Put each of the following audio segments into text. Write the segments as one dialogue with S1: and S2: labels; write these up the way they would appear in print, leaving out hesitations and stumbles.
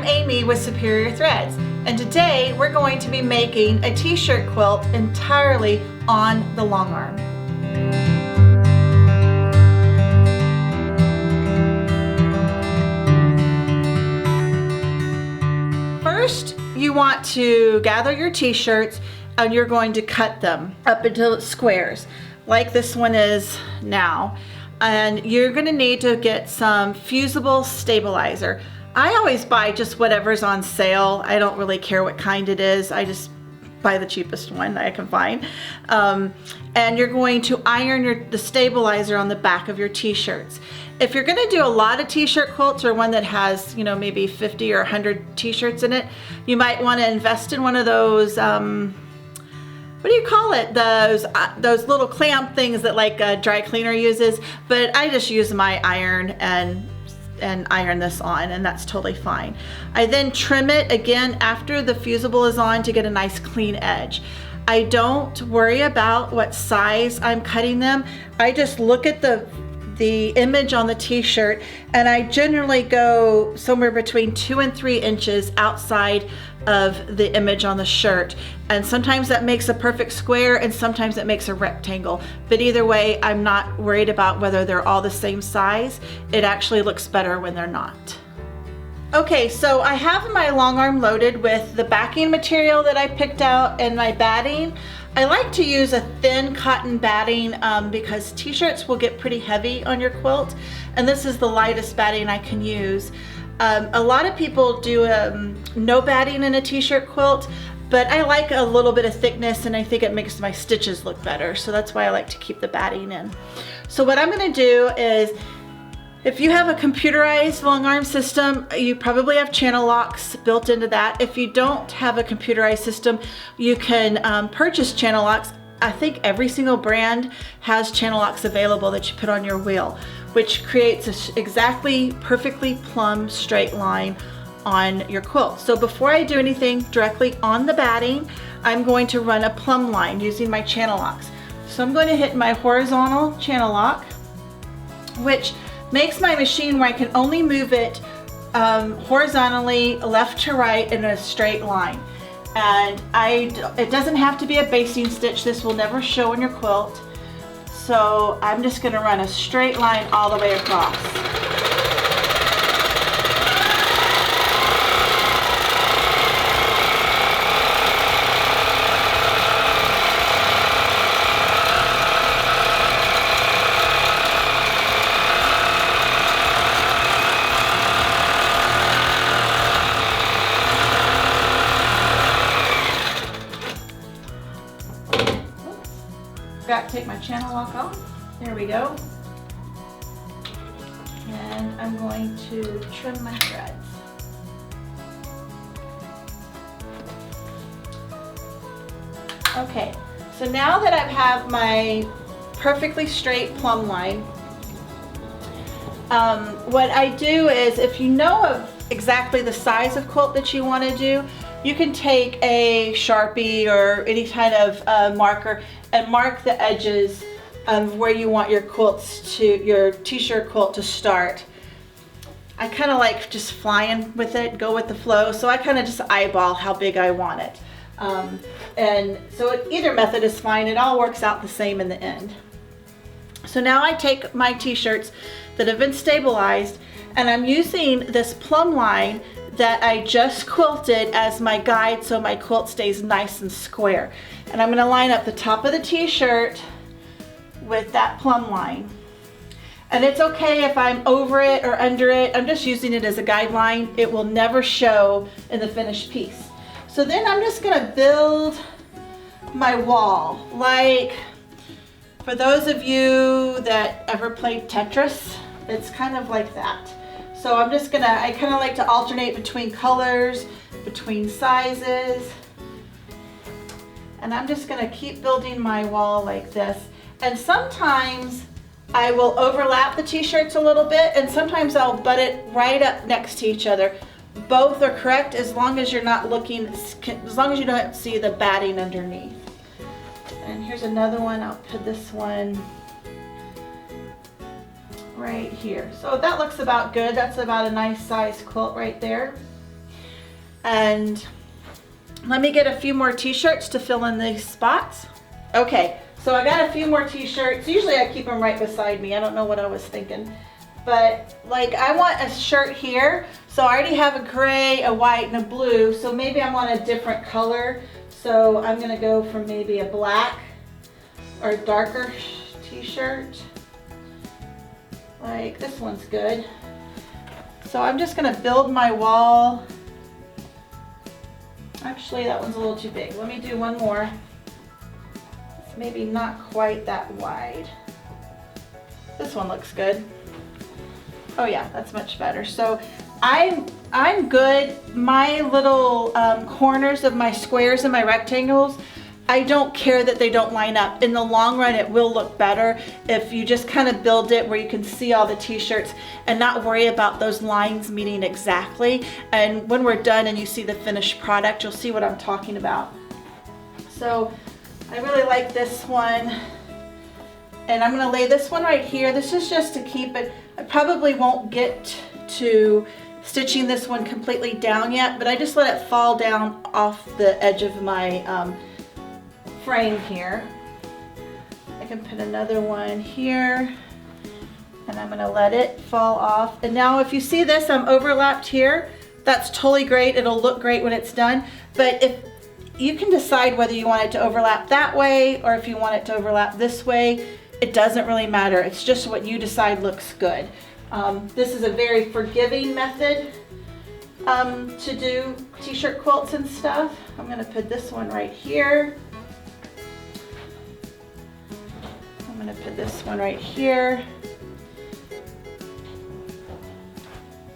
S1: Amy with Superior Threads, and today we're going to be making a t-shirt quilt entirely on the long arm. First, you want to gather your t-shirts and you're going to cut them up into squares like this one is now. And you're going to need to get some fusible stabilizer. I always buy just whatever's on sale. I don't really care what kind it is. I just buy the cheapest one I can find. And you're going to iron the stabilizer on the back of your t-shirts. If you're going to do a lot of t-shirt quilts or one that has, maybe 50 or 100 t-shirts in it, you might want to invest in one of those, what do you call it? Those little clamp things that like a dry cleaner uses. But I just use my iron and iron this on, and that's totally fine. I then trim it again after the fusible is on to get a nice clean edge. I don't worry about what size I'm cutting them. I just look at the image on the t-shirt, and I generally go somewhere between 2 and 3 inches outside of the image on the shirt, and sometimes that makes a perfect square and sometimes it makes a rectangle, but either way I'm not worried about whether they're all the same size. It actually looks better when they're not. Okay, so I have my long arm loaded with the backing material that I picked out and my batting. I like to use a thin cotton batting because t-shirts will get pretty heavy on your quilt, and this is the lightest batting I can use. A lot of people do no batting in a t-shirt quilt, but I like a little bit of thickness and I think it makes my stitches look better, so that's why I like to keep the batting in. So what I'm going to do is, if you have a computerized long arm system, you probably have channel locks built into that. If you don't have a computerized system, you can purchase channel locks. I think every single brand has channel locks available that you put on your wheel, which creates a exactly perfectly plumb straight line on your quilt. So before I do anything directly on the batting, I'm going to run a plumb line using my channel locks. So I'm going to hit my horizontal channel lock, which makes my machine where I can only move it horizontally left to right in a straight line. And it doesn't have to be a basting stitch. This will never show in your quilt. So I'm just going to run a straight line all the way across. Forgot to take my channel lock off. There we go. And I'm going to trim my threads. Okay, so now that I have my perfectly straight plumb line, what I do is, if you know of exactly the size of quilt that you want to do, you can take a Sharpie or any kind of marker and mark the edges of where you want your t-shirt quilt to start. I kind of like just flying with it, go with the flow, so I kind of just eyeball how big I want it. And so either method is fine. It all works out the same in the end. So now I take my t-shirts that have been stabilized, and I'm using this plumb line that I just quilted as my guide so my quilt stays nice and square. And I'm going to line up the top of the t-shirt with that plumb line. And it's okay if I'm over it or under it. I'm just using it as a guideline. It will never show in the finished piece. So then I'm just going to build my wall. Like, for those of you that ever played Tetris, it's kind of like that. So I kind of like to alternate between colors, between sizes. And I'm just going to keep building my wall like this. And sometimes I will overlap the t-shirts a little bit, and sometimes I'll butt it right up next to each other. Both are correct as long as you're not looking, as long as you don't see the batting underneath. And here's another one. I'll put this one right here. So that looks about good. That's about a nice size quilt right there. And let me get a few more t-shirts to fill in these spots. Okay, so I got a few more t-shirts. Usually I keep them right beside me. I don't know what I was thinking. But like I want a shirt here. So I already have a gray, a white, and a blue. So maybe I want a different color. So I'm gonna go for maybe a black or a darker t-shirt. Like this one's good. So I'm just gonna build my wall. Actually, that one's a little too big. Let me do one more. It's maybe not quite that wide. This one looks good. Oh yeah, that's much better. So I'm good. My little corners of my squares and my rectangles, I don't care that they don't line up. In the long run, it will look better if you just kind of build it where you can see all the t-shirts and not worry about those lines meeting exactly. And when we're done and you see the finished product, you'll see what I'm talking about. So I really like this one. And I'm gonna lay this one right here. This is just to keep it. I probably won't get to stitching this one completely down yet, but I just let it fall down off the edge of my frame here. I can put another one here and I'm gonna let it fall off. And now if you see this, I'm overlapped here. That's totally great. It'll look great when it's done. But if you can decide whether you want it to overlap that way or if you want it to overlap this way, it doesn't really matter. It's just what you decide looks good. This is a very forgiving method to do t-shirt quilts and stuff. I'm gonna put this one right here. I'm gonna put this one right here.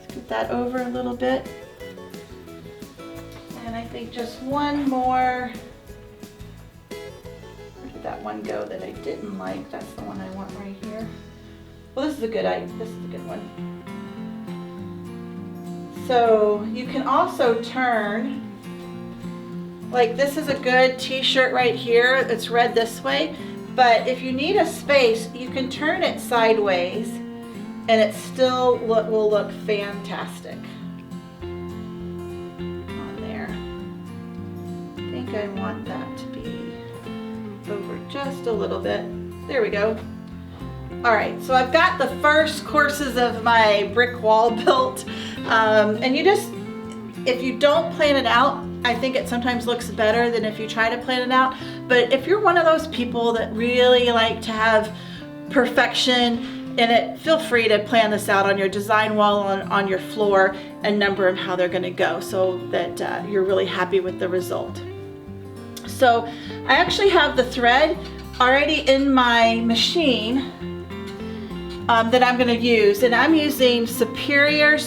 S1: Scoot that over a little bit. And I think just one more. Where did that one go that I didn't like? That's the one I want right here. Well, this is a good one. So you can also turn, like this is a good t-shirt right here. It's read this way. But if you need a space, you can turn it sideways and it still will look fantastic on there. I think I want that to be over just a little bit. There we go. All right, so I've got the first courses of my brick wall built. And you just, if you don't plan it out, I think it sometimes looks better than if you try to plan it out. But if you're one of those people that really like to have perfection in it, feel free to plan this out on your design wall on your floor and number them how they're gonna go so that you're really happy with the result. So I actually have the thread already in my machine that I'm gonna use, and I'm using Superior's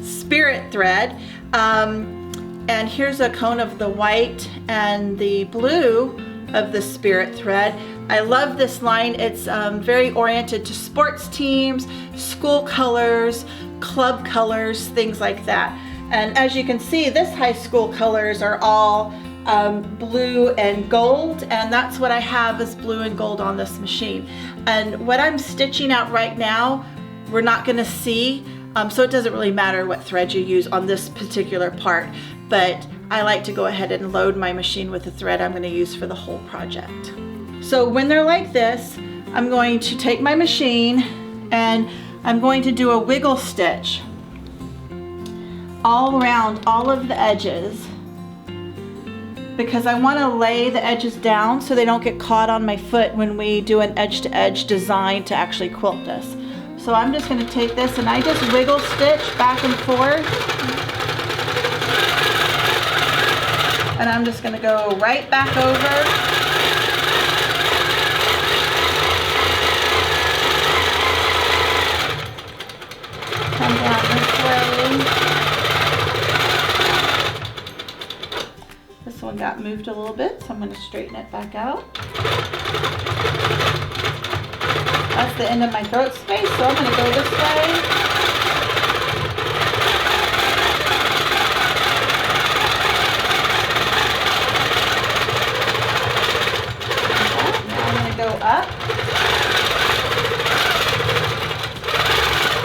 S1: Spirit thread. And here's a cone of the white and the blue of the Spirit thread. I love this line. It's very oriented to sports teams, school colors, club colors, things like that. And as you can see, this high school colors are all blue and gold, and that's what I have is blue and gold on this machine. And what I'm stitching out right now, we're not gonna see, so it doesn't really matter what thread you use on this particular part, but I like to go ahead and load my machine with the thread I'm gonna use for the whole project. So when they're like this, I'm going to take my machine and I'm going to do a wiggle stitch all around all of the edges, because I want to lay the edges down so they don't get caught on my foot when we do an edge-to-edge design to actually quilt this. So I'm just going to take this and I just wiggle stitch back and forth. And I'm just going to go right back over. Come down this way. This one got moved a little bit, so I'm going to straighten it back out. That's the end of my throat space, so I'm going to go this way. Okay, now I'm going to go up.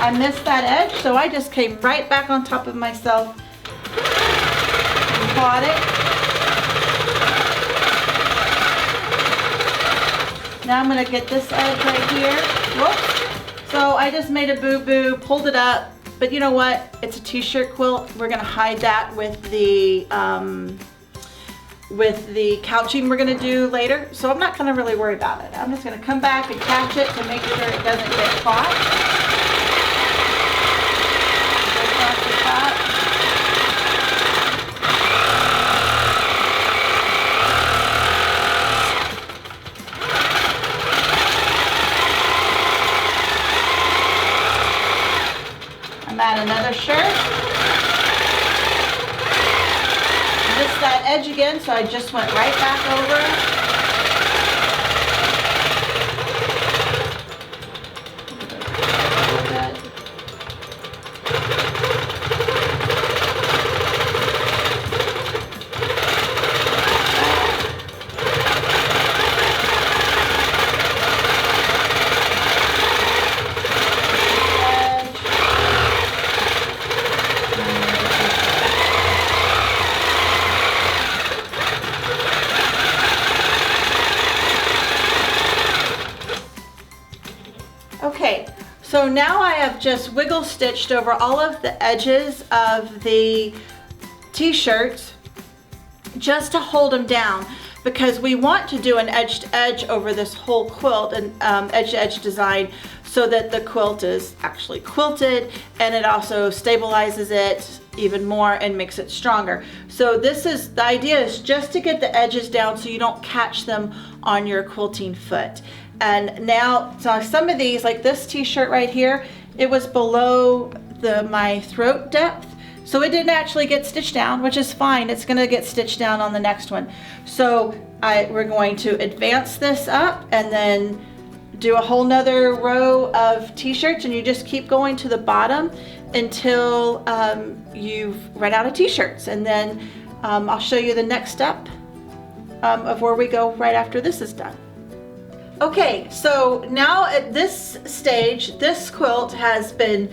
S1: I missed that edge, so I just came right back on top of myself caught it. Now I'm gonna get this edge right here. Whoops. So I just made a boo-boo, pulled it up, but you know what? It's a t-shirt quilt. We're gonna hide that with the couching we're gonna do later. So I'm not gonna really worry about it. I'm just gonna come back and catch it to make sure it doesn't get caught. I'm at another shirt. Missed that edge again, so I just went right back over. Okay, so now I have just wiggle stitched over all of the edges of the t-shirts just to hold them down, because we want to do an edge to edge over this whole quilt, and edge to edge design, so that the quilt is actually quilted, and it also stabilizes it even more and makes it stronger. So this is, the idea is just to get the edges down so you don't catch them on your quilting foot. And now, so some of these, like this t-shirt right here, it was below my throat depth, so it didn't actually get stitched down, which is fine. It's gonna get stitched down on the next one. So we're going to advance this up and then do a whole nother row of t-shirts, and you just keep going to the bottom until you've run out of t-shirts. And then I'll show you the next step of where we go right after this is done. Okay, so now at this stage, this quilt has been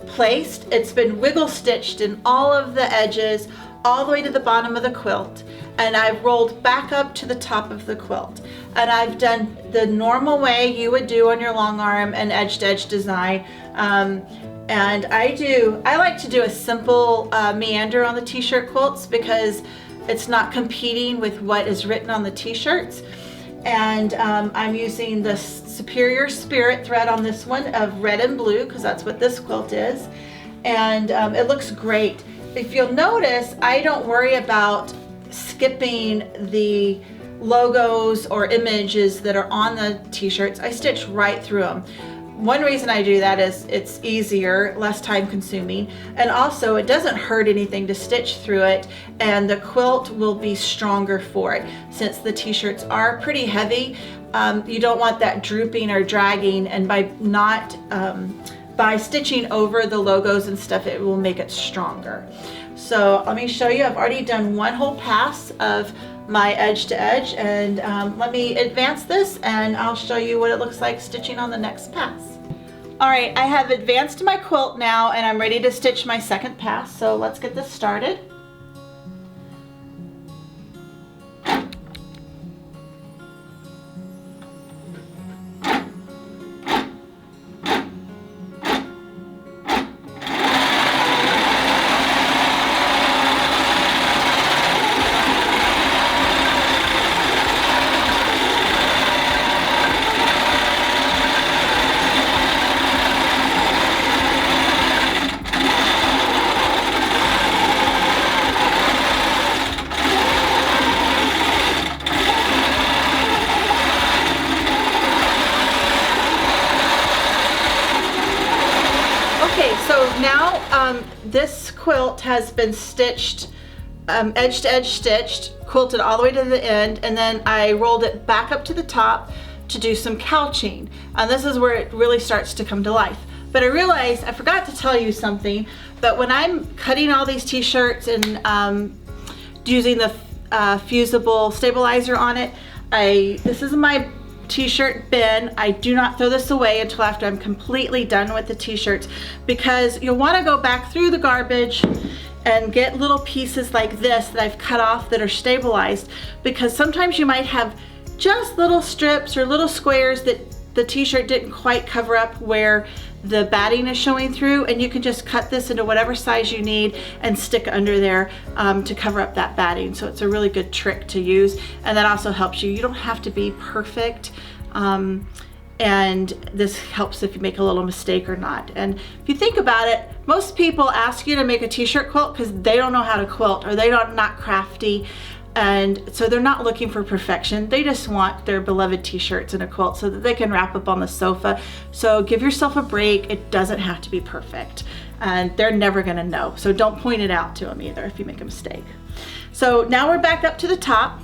S1: placed. It's been wiggle stitched in all of the edges, all the way to the bottom of the quilt. And I've rolled back up to the top of the quilt. And I've done the normal way you would do on your long arm and edge to edge design. And I like to do a simple meander on the t-shirt quilts, because it's not competing with what is written on the t-shirts. And I'm using the Superior Spirit thread on this one of red and blue, because that's what this quilt is. And it looks great. If you'll notice, I don't worry about skipping the logos or images that are on the t-shirts. I stitch right through them. One reason I do that is it's easier, less time consuming, and also it doesn't hurt anything to stitch through it, and the quilt will be stronger for it. Since the t-shirts are pretty heavy, you don't want that drooping or dragging, and by stitching over the logos and stuff, it will make it stronger. So let me show you. I've already done one whole pass of my edge to edge, and let me advance this and I'll show you what it looks like stitching on the next pass. All right, I have advanced my quilt now and I'm ready to stitch my second pass, so let's get this started. Now this quilt has been stitched, edge to edge stitched, quilted all the way to the end, and then I rolled it back up to the top to do some couching. And this is where it really starts to come to life. But I realized I forgot to tell you something, but when I'm cutting all these t-shirts and using the fusible stabilizer on it, this is my t-shirt bin. I do not throw this away until after I'm completely done with the t-shirts, because you'll want to go back through the garbage and get little pieces like this that I've cut off that are stabilized, because sometimes you might have just little strips or little squares that the t-shirt didn't quite cover up where the batting is showing through, and you can just cut this into whatever size you need and stick under there to cover up that batting. So it's a really good trick to use, and that also helps you. You don't have to be perfect, and this helps if you make a little mistake or not. And if you think about it, most people ask you to make a t-shirt quilt because they don't know how to quilt, or they're not crafty. And so they're not looking for perfection. They just want their beloved t-shirts in a quilt so that they can wrap up on the sofa. So give yourself a break. It doesn't have to be perfect, and they're never gonna know. So don't point it out to them either if you make a mistake. So now we're back up to the top,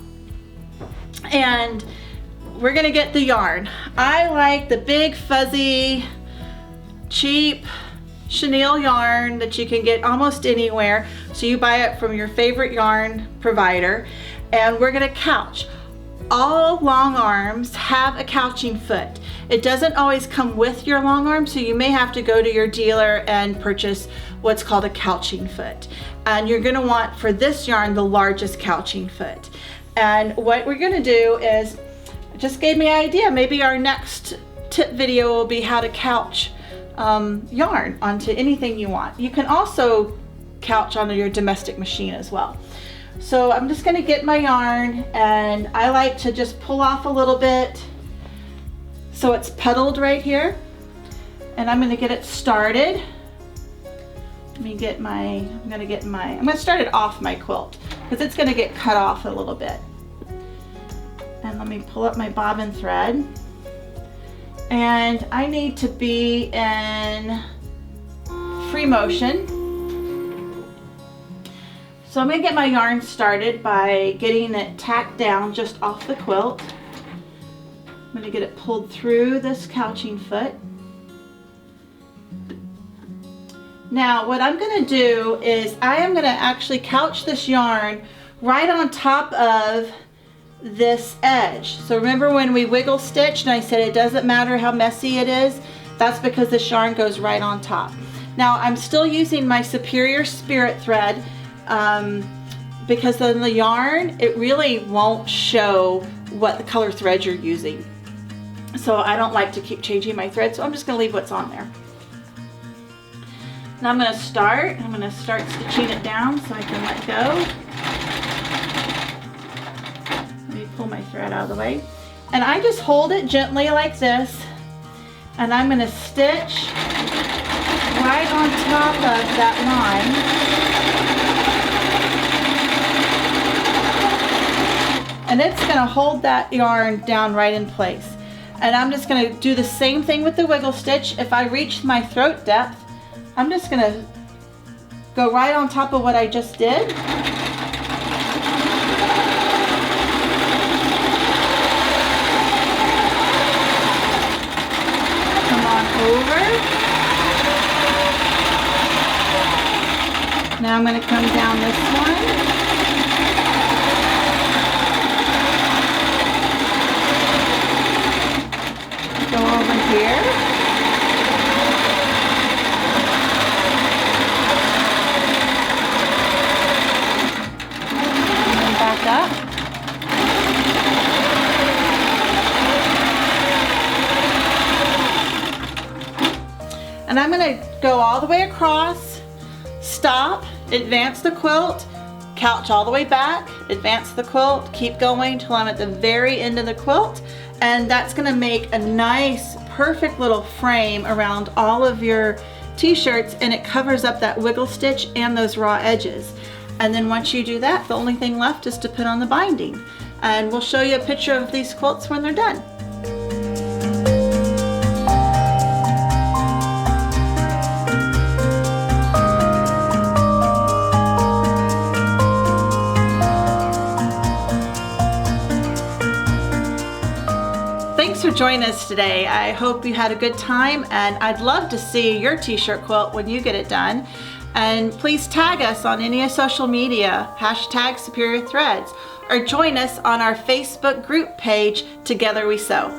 S1: and we're gonna get the yarn. I like the big fuzzy, cheap chenille yarn that you can get almost anywhere. So you buy it from your favorite yarn provider, and we're gonna couch. All long arms have a couching foot. It doesn't always come with your long arm, so you may have to go to your dealer and purchase what's called a couching foot. And you're gonna want, for this yarn, the largest couching foot. And what we're gonna do is, it just gave me an idea, maybe our next tip video will be how to couch yarn onto anything you want. You can also couch onto your domestic machine as well. So I'm just going to get my yarn, and I like to just pull off a little bit so it's petaled right here, and I'm going to get it started. I'm going to start it off my quilt because it's going to get cut off a little bit. And let me pull up my bobbin thread. And I need to be in free motion. So I'm gonna get my yarn started by getting it tacked down just off the quilt. I'm gonna get it pulled through this couching foot. Now what I'm gonna do is I am gonna actually couch this yarn right on top of this edge. So remember when we wiggle stitched and I said it doesn't matter how messy it is? That's because this yarn goes right on top. Now I'm still using my Superior Spirit thread because in the yarn it really won't show what the color thread you're using. So I don't like to keep changing my thread, so I'm just going to leave what's on there. Now I'm going to start stitching it down so I can let go. Pull my thread out of the way, and I just hold it gently like this, and I'm going to stitch right on top of that line, and it's going to hold that yarn down right in place. And I'm just going to do the same thing with the wiggle stitch. If I reach my throat depth, I'm just going to go right on top of what I just did. Over. Now I'm going to come down this one. Go over here. And then back up. And I'm going to go all the way across, stop, advance the quilt, couch all the way back, advance the quilt, keep going till I'm at the very end of the quilt, and that's going to make a nice, perfect little frame around all of your t-shirts, and it covers up that wiggle stitch and those raw edges. And then once you do that, the only thing left is to put on the binding. And we'll show you a picture of these quilts when they're done. Thanks for joining us today. I hope you had a good time, and I'd love to see your t-shirt quilt when you get it done. And please tag us on any social media, #SuperiorThreads, or join us on our Facebook group page, Together We Sew.